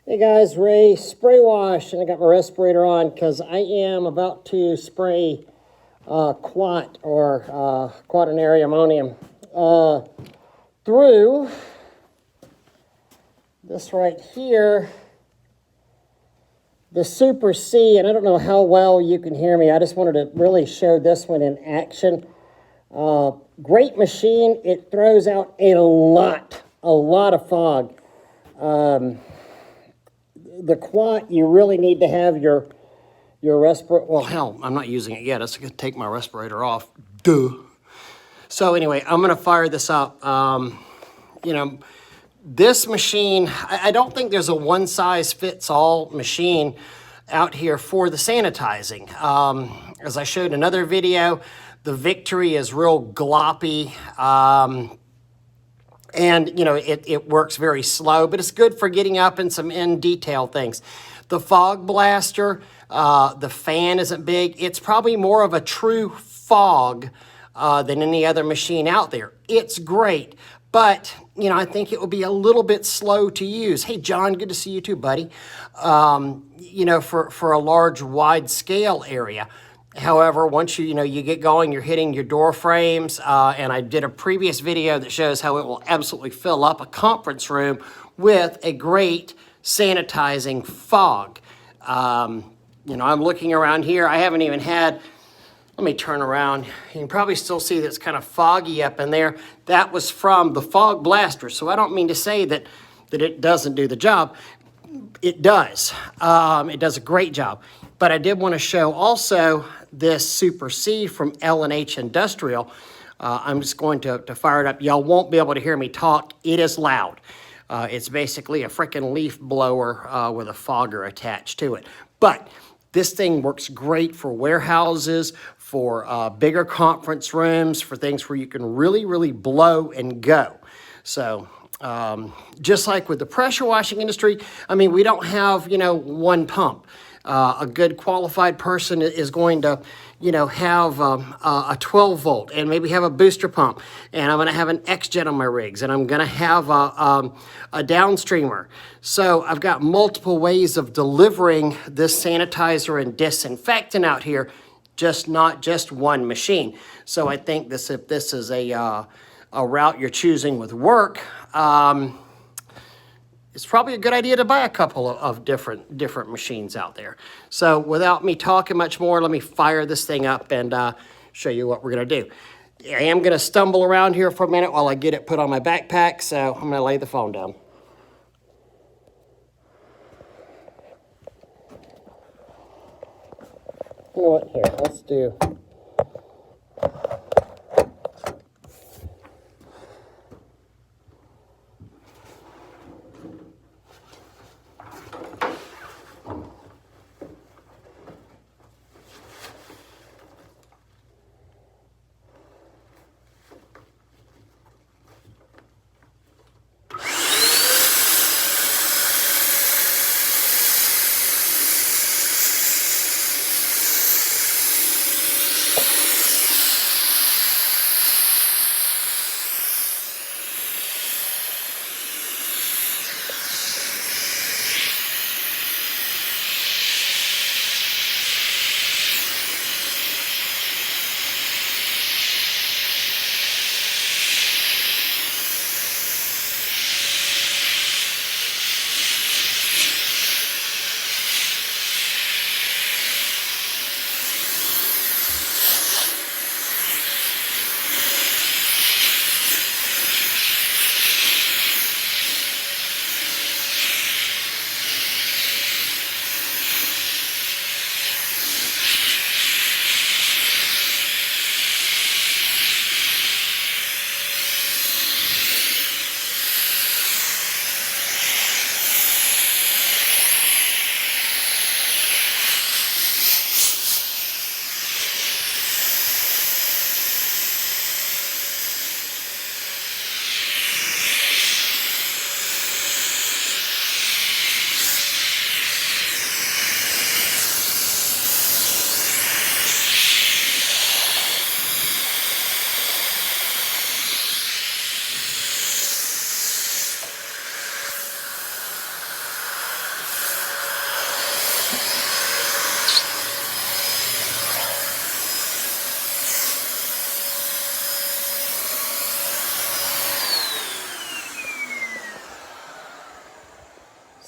Hey guys, Ray spray wash, and I got my respirator on because I am about to spray quat or quaternary ammonium through this right here, the Super C, and I don't know how well you can hear me. I just wanted to really show this one in action. Great machine. It throws out a lot of fog. The quat, you really need to have your respirator. Well, hell, I'm not using it yet. I'm going to take my respirator off. Duh. So anyway, I'm going to fire this up. This machine, I don't think there's a one-size-fits-all machine out here for the sanitizing. As I showed in another video, the Victory is real gloppy. And, it works very slow, but it's good for getting up and some in-detail things. The Fog Blaster, the fan isn't big. It's probably more of a true fog than any other machine out there. It's great, but, I think it will be a little bit slow to use. Hey, John, good to see you too, buddy. For a large, wide-scale area. However, once you get going, you're hitting your door frames, and I did a previous video that shows how it will absolutely fill up a conference room with a great sanitizing fog. I'm looking around here. I haven't even had, let me turn around. You can probably still see that it's kind of foggy up in there. That was from the Fog Blaster, so I don't mean to say that it doesn't do the job. It does. It does a great job. But I did want to show also this Super C from L&H Industrial. I'm just going to fire it up. Y'all won't be able to hear me talk. It is loud. It's basically a freaking leaf blower with a fogger attached to it. But this thing works great for warehouses, for bigger conference rooms, for things where you can really, really blow and go. So just like with the pressure washing industry, we don't have, one pump. A good qualified person is going to, have a 12 volt and maybe have a booster pump. And I'm going to have an X-Jet on my rigs, and I'm going to have a downstreamer. So I've got multiple ways of delivering this sanitizer and disinfectant out here, not just one machine. So I think if this is a route you're choosing with work, it's probably a good idea to buy a couple of different machines out there. So without me talking much more, let me fire this thing up and show you what we're going to do. I am going to stumble around here for a minute while I get it put on my backpack, so I'm going to lay the phone down. You know what? Here, let's do...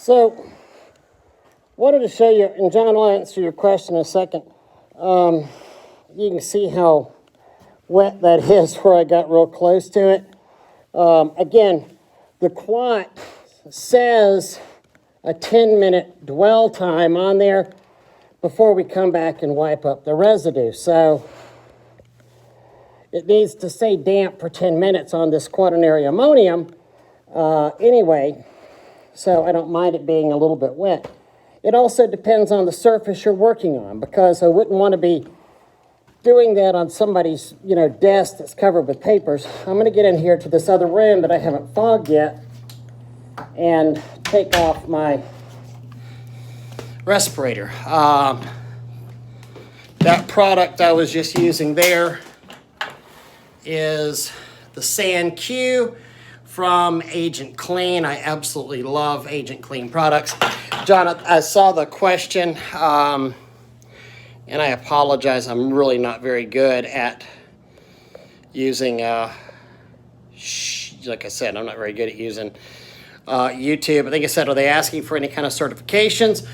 So, wanted to show you, and John will answer your question in a second. You can see how wet that is where I got real close to it. Again, the quat says a 10-minute dwell time on there before we come back and wipe up the residue. So it needs to stay damp for 10 minutes on this quaternary ammonium anyway, so I don't mind it being a little bit wet. It also depends on the surface you're working on, because I wouldn't want to be doing that on somebody's, desk that's covered with papers. I'm going to get in here to this other room that I haven't fogged yet and take off my respirator. That product I was just using there is the San Q from Agent Clean. I absolutely love Agent Clean products. John, I saw the question, and I apologize. I'm really not very good at using, like I said, I'm not very good at using YouTube. I think it said, are they asking for any kind of certifications?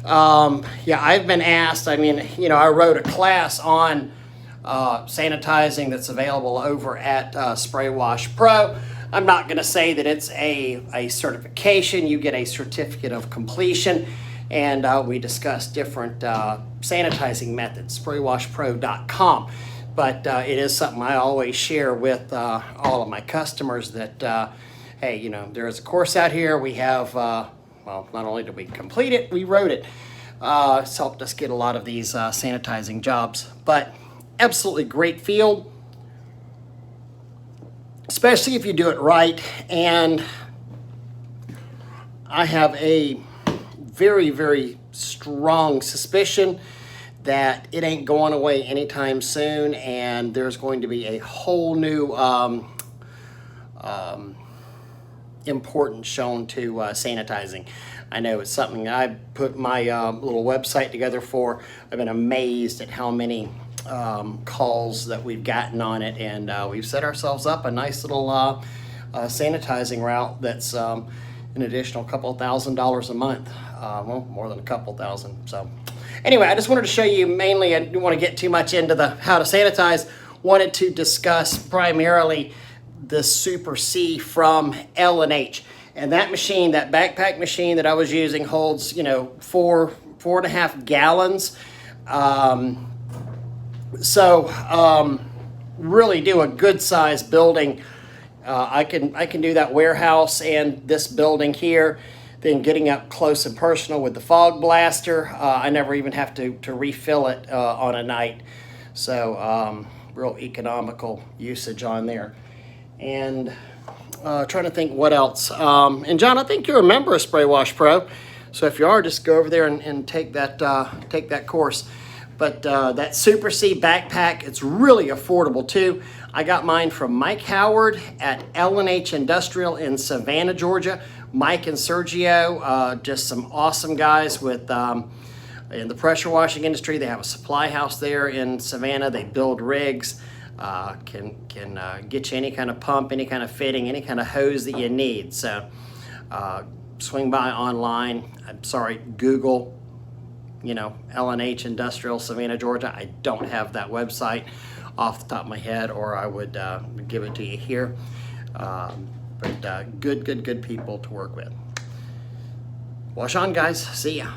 Yeah, I've been asked. I mean, I wrote a class on sanitizing that's available over at Spray Wash Pro. I'm not going to say that it's a certification. You get a certificate of completion, and we discuss different sanitizing methods, spraywashpro.com. But it is something I always share with all of my customers that, hey, there is a course out here. We have, well, not only did we complete it, we wrote it. It's helped us get a lot of these sanitizing jobs. But absolutely great field, especially if you do it right. And I have a very, very strong suspicion that it ain't going away anytime soon, and there's going to be a whole new importance shown to sanitizing. I know it's something I put my little website together for. I've been amazed at how many calls that we've gotten on it, and we've set ourselves up a nice little sanitizing route that's an additional couple $1,000s a month. Well, more than a couple thousand. So anyway, I just wanted to show you mainly, I didn't want to get too much into the how to sanitize. Wanted to discuss primarily the Super C from L&H. And that machine, that backpack machine that I was using holds, 4.5 gallons. Really do a good size building. I can do that warehouse and this building here. Then getting up close and personal with the fog blaster, I never even have to refill it on a night. So real economical usage on there. And trying to think what else. And John, I think you're a member of Spray Wash Pro. So if you are, just go over there and take that course. But that Super C backpack, it's really affordable too. I got mine from Mike Howard at L&H Industrial in Savannah, Georgia. Mike and Sergio, just some awesome guys with in the pressure washing industry. They have a supply house there in Savannah. They build rigs, can get you any kind of pump, any kind of fitting, any kind of hose that you need. So swing by online. I'm sorry, Google, L&H Industrial, Savannah, Georgia. I don't have that website off the top of my head, or I would give it to you here. But good people to work with. Wash on, guys. See ya.